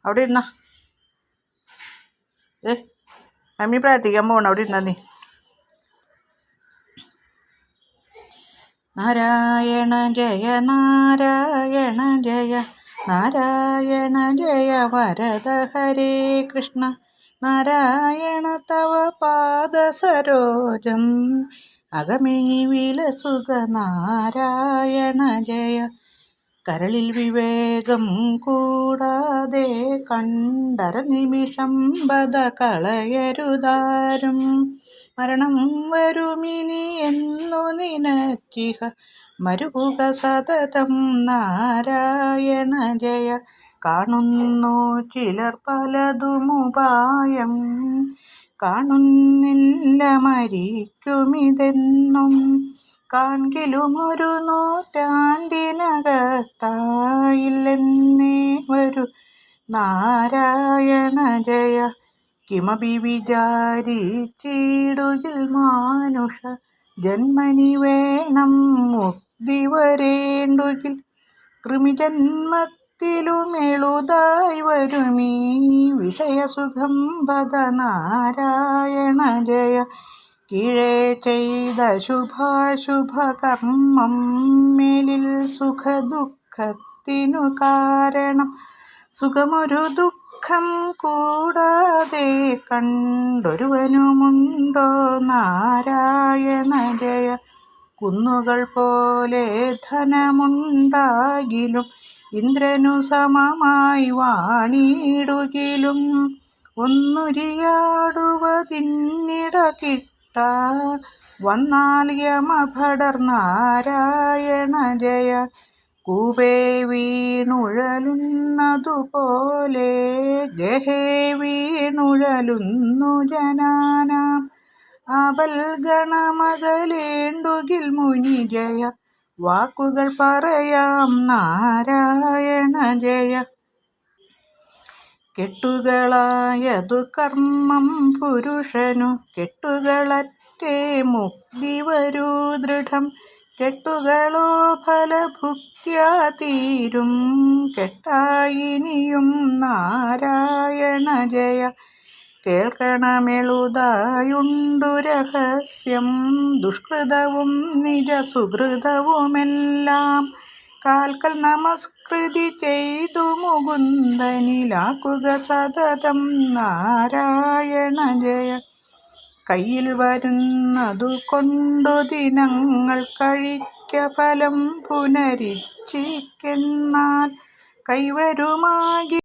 അവിടെ ഇരുന്ന മമ്മി പ്രാർത്ഥിക്കാൻ പോകണം. അവിടെ ഇരുന്ന നീ. നാരായണ ജയ നാരായണ ജയ നാരായണ ജയ വരദ ഹരേ കൃഷ്ണ നാരായണ തവ പാദസരോജം അകമേ വിലസുക നാരായണ ജയ. കരളിൽ വിവേകം കൂടാതെ കണ്ടര നിമിഷം ബദ കളയരുതാരും. മരണം വരുമിനി എന്നു നിനച്ചിഹ മരുക സതതം നാരായണ ജയ. കാണുന്നു ചിലർ പലതുമുപായം, കാണുന്നില്ല മരിക്കുമിതെന്നും. കാൺകിലും ഒരു നൂറ്റാണ്ടിനകത്തായില്ലെന്നേ വരൂ നാരായണ ജയ. കിമപി വിചാരിച്ചിടുകിൽ മാനുഷ ജന്മനി വേണം മുക്തി വരേണ്ടുകിൽ. കൃമിജന്മത്തിലും എളുതായി വരുമീ വിഷയസുഖം പദ നാരായണ ജയ. കീഴേ ചെയ്ത ശുഭാശുഭ കർമ്മം മേലിൽ സുഖദുഃഖത്തിനു കാരണം. സുഖമൊരു ദുഃഖം കൂടാതെ കണ്ടൊരുവനുമുണ്ടോ നാരായണ ജയ. കുന്നുകൾ പോലെ ധനമുണ്ടാകിലും ഇന്ദ്രനു സമമായി വാണിടുകിലും ഒന്നുരിയാടുവതിന്നിട കിട്ടാ വന്നാൽ യമഭടർ നാരായണ ജയ. കൂപേ വീണുഴലുന്നതുപോലെ ഗഹേ വീണുഴലുന്നു ജനാനാം. ആപൽഗണമകലേണ്ടുകിൽ മുനി ജയ. വാക്കുകൾ പറയാം നാരായണ ജയ. കെട്ടുകളായതു കർമ്മം പുരുഷനു കെട്ടുകളറ്റേ മുക്തി വരൂ ദൃഢം. കെട്ടുകളോ ഫലഭുക്ത്യാ തീരും കെട്ടായിനിയും നാരായണ ജയ. കേൾക്കണമെളുതായുണ്ടു രഹസ്യം ദുഷ്കൃതവും നിജസുഹൃതവുമെല്ലാം. കാൽക്കൽ നമസ്കൃതി ചെയ്തു മുകുന്ദനിലാക്കുക സതതം നാരായണ ജയ. കയ്യിൽ വരുന്നതു കൊണ്ടു ദിനങ്ങൾ കഴിക്ക ഫലം പുനരിച്ഛിക്കെന്നാൽ കൈവരുമാകി